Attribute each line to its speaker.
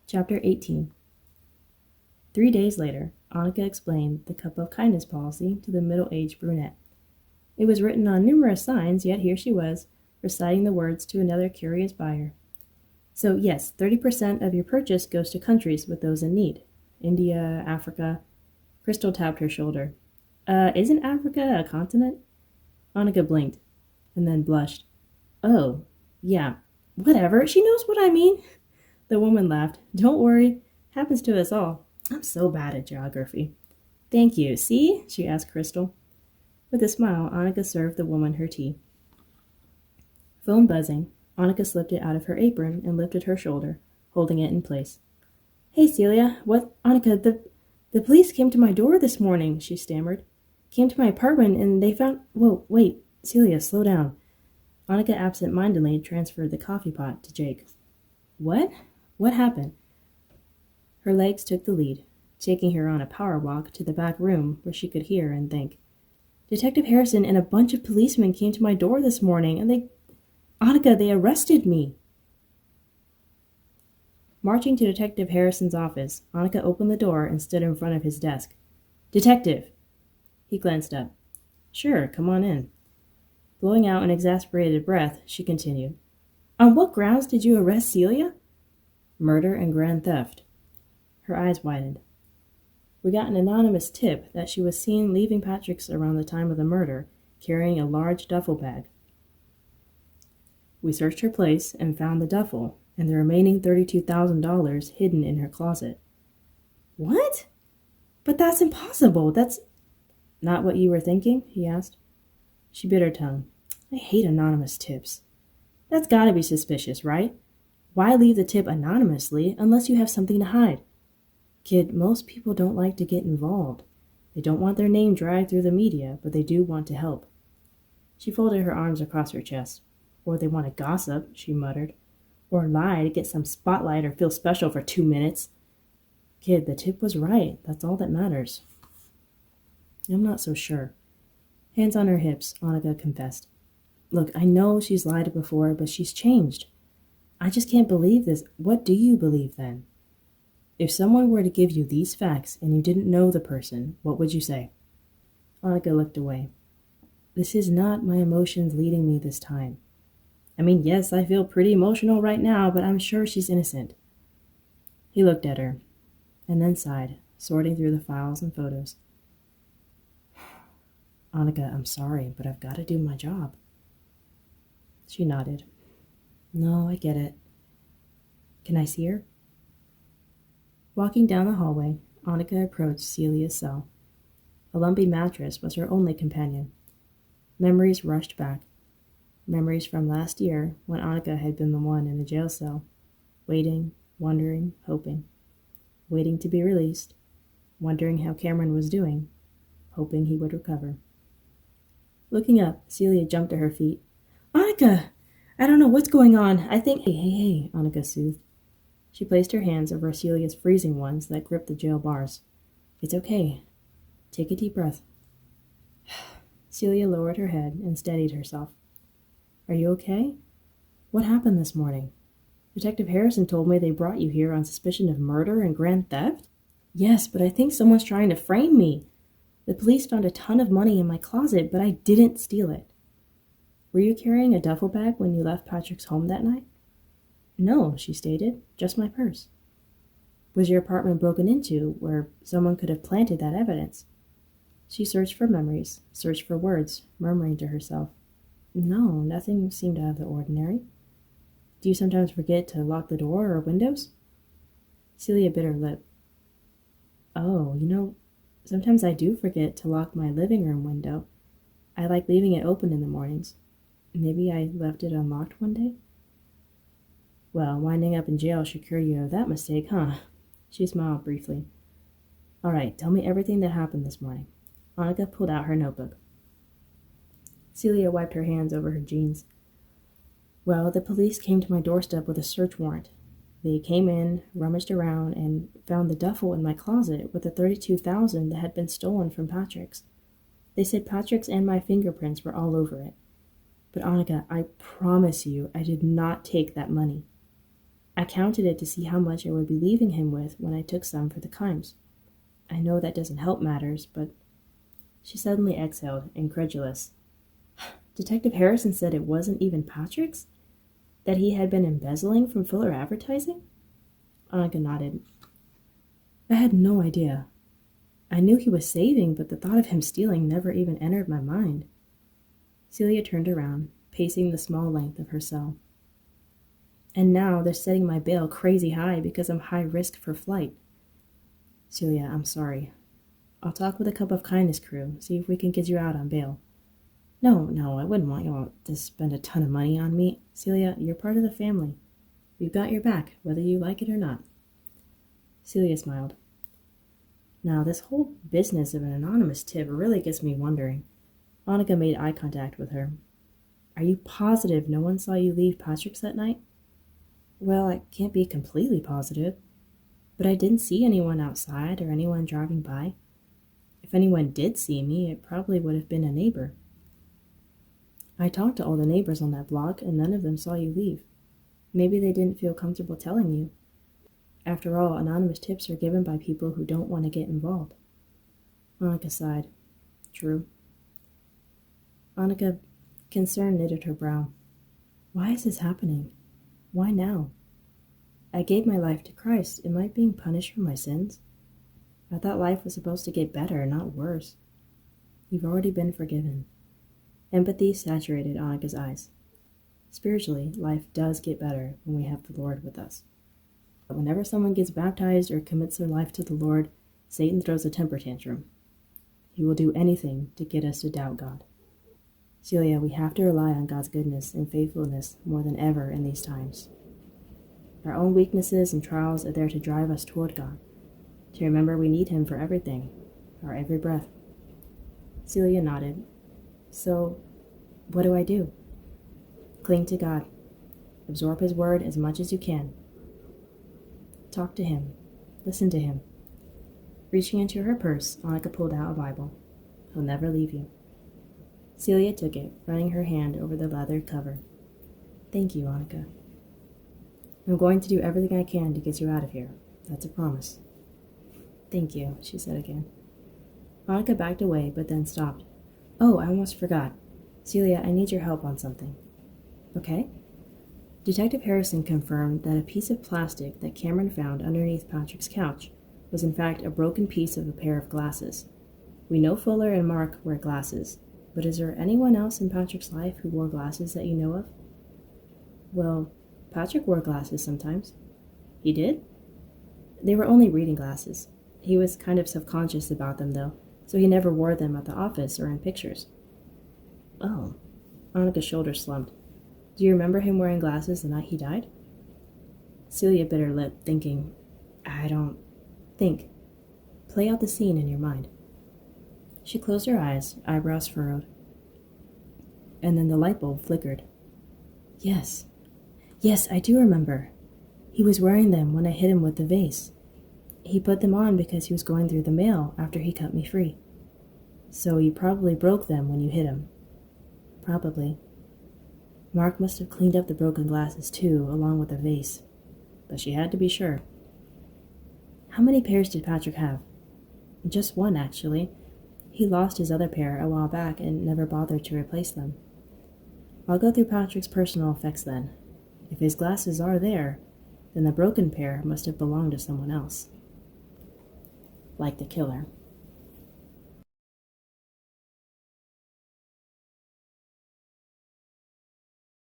Speaker 1: Chapter 18. 3 days later, Annika explained the cup of kindness policy to the middle-aged brunette. It was written on numerous signs, yet here she was, reciting the words to another curious buyer. So yes, 30% of your purchase goes to countries with those in need. India, Africa. Crystal tapped her shoulder. Isn't Africa a continent? Annika blinked, and then blushed. Oh, yeah, whatever, she knows what I mean. The woman laughed. Don't worry, happens to us all. I'm so bad at geography. Thank you. See? She asked Crystal. With a smile, Annika served the woman her tea. Phone buzzing, Annika slipped it out of her apron and lifted her shoulder, holding it in place. Hey, Celia, what? Annika, the police came to my door this morning, she stammered. Came to my apartment and they found... Whoa, wait, Celia, slow down. Annika absent-mindedly transferred the coffee pot to Jake. What? What happened? Her legs took the lead, taking her on a power walk to the back room where she could hear and think. Detective Harrison and a bunch of policemen came to my door this morning, and Annika, they arrested me. Marching to Detective Harrison's office, Annika opened the door and stood in front of his desk. Detective! He glanced up. Sure, come on in. Blowing out an exasperated breath, she continued. On what grounds did you arrest Celia? Murder and grand theft. Her eyes widened. We got an anonymous tip that she was seen leaving Patrick's around the time of the murder, carrying a large duffel bag. We searched her place and found the duffel and the remaining $32,000 hidden in her closet. What? But that's impossible. That's not what you were thinking? He asked. She bit her tongue. I hate anonymous tips. That's gotta be suspicious, right? Why leave the tip anonymously unless you have something to hide? Kid, most people don't like to get involved. They don't want their name dragged through the media, but they do want to help. She folded her arms across her chest. Or they want to gossip, she muttered. Or lie to get some spotlight or feel special for 2 minutes. Kid, the tip was right. That's all that matters. I'm not so sure. Hands on her hips, Annika confessed. Look, I know she's lied before, but she's changed. I just can't believe this. What do you believe, then? If someone were to give you these facts and you didn't know the person, what would you say? Annika looked away. This is not my emotions leading me this time. I mean, yes, I feel pretty emotional right now, but I'm sure she's innocent. He looked at her, and then sighed, sorting through the files and photos. Annika, I'm sorry, but I've got to do my job. She nodded. No, I get it. Can I see her? Walking down the hallway, Annika approached Celia's cell. A lumpy mattress was her only companion. Memories rushed back. Memories from last year, when Annika had been the one in the jail cell, waiting, wondering, hoping. Waiting to be released, wondering how Cameron was doing, hoping he would recover. Looking up, Celia jumped to her feet. Annika! I don't know what's going on. I think... Hey, Annika soothed. She placed her hands over Celia's freezing ones that gripped the jail bars. It's okay. Take a deep breath. Celia lowered her head and steadied herself. Are you okay? What happened this morning? Detective Harrison told me they brought you here on suspicion of murder and grand theft? Yes, but I think someone's trying to frame me. The police found a ton of money in my closet, but I didn't steal it. Were you carrying a duffel bag when you left Patrick's home that night? No, she stated, just my purse. Was your apartment broken into, where someone could have planted that evidence? She searched for memories, searched for words, murmuring to herself. No, nothing seemed out of the ordinary. Do you sometimes forget to lock the door or windows? Celia bit her lip. Oh, sometimes I do forget to lock my living room window. I like leaving it open in the mornings. Maybe I left it unlocked one day? Well, winding up in jail should cure you of that mistake, huh? She smiled briefly. All right, tell me everything that happened this morning. Annika pulled out her notebook. Celia wiped her hands over her jeans. Well, the police came to my doorstep with a search warrant. They came in, rummaged around, and found the duffel in my closet with the $32,000 that had been stolen from Patrick's. They said Patrick's and my fingerprints were all over it. But Annika, I promise you, I did not take that money. I counted it to see how much I would be leaving him with when I took some for the Kimes. I know that doesn't help matters, but she suddenly exhaled, incredulous. Detective Harrison said it wasn't even Patrick's? That he had been embezzling from Fuller Advertising? Annika nodded. I had no idea. I knew he was saving, but the thought of him stealing never even entered my mind. Celia turned around, pacing the small length of her cell. And now they're setting my bail crazy high because I'm high risk for flight. Celia, I'm sorry. I'll talk with a Cup of Kindness crew, see if we can get you out on bail. No, I wouldn't want you all to spend a ton of money on me. Celia, you're part of the family. We've got your back, whether you like it or not. Celia smiled. Now, this whole business of an anonymous tip really gets me wondering. Annika made eye contact with her. Are you positive no one saw you leave Patrick's that night? Well, I can't be completely positive, but I didn't see anyone outside or anyone driving by. If anyone did see me, it probably would have been a neighbor. I talked to all the neighbors on that block, and none of them saw you leave. Maybe they didn't feel comfortable telling you. After all, anonymous tips are given by people who don't want to get involved. Annika sighed. True. Annika, concern knitted her brow. Why is this happening? Why now? I gave my life to Christ. Am I being punished for my sins? I thought life was supposed to get better, not worse. You've already been forgiven. Empathy saturated Annika's eyes. Spiritually, life does get better when we have the Lord with us. But whenever someone gets baptized or commits their life to the Lord, Satan throws a temper tantrum. He will do anything to get us to doubt God. Celia, we have to rely on God's goodness and faithfulness more than ever in these times. Our own weaknesses and trials are there to drive us toward God, to remember we need Him for everything, our every breath. Celia nodded. So, what do I do? Cling to God. Absorb His word as much as you can. Talk to Him. Listen to Him. Reaching into her purse, Annika pulled out a Bible. He'll never leave you. Celia took it, running her hand over the leather cover. Thank you, Annika. I'm going to do everything I can to get you out of here. That's a promise. Thank you, she said again. Annika backed away, but then stopped. Oh, I almost forgot. Celia, I need your help on something. Okay? Detective Harrison confirmed that a piece of plastic that Cameron found underneath Patrick's couch was in fact a broken piece of a pair of glasses. We know Fuller and Mark wear glasses, but is there anyone else in Patrick's life who wore glasses that you know of? Well, Patrick wore glasses sometimes. He did? They were only reading glasses. He was kind of self-conscious about them, though, so he never wore them at the office or in pictures. Oh. Annika's shoulders slumped. Do you remember him wearing glasses the night he died? Celia bit her lip, thinking. I don't think. Play out the scene in your mind. She closed her eyes, eyebrows furrowed. And then the light bulb flickered. Yes, I do remember. He was wearing them when I hit him with the vase. He put them on because he was going through the mail after he cut me free. So you probably broke them when you hit him. Probably. Mark must have cleaned up the broken glasses too, along with the vase. But she had to be sure. How many pairs did Patrick have? Just one, actually. He lost his other pair a while back and never bothered to replace them. I'll go through Patrick's personal effects then. If his glasses are there, then the broken pair must have belonged to someone else. Like the killer.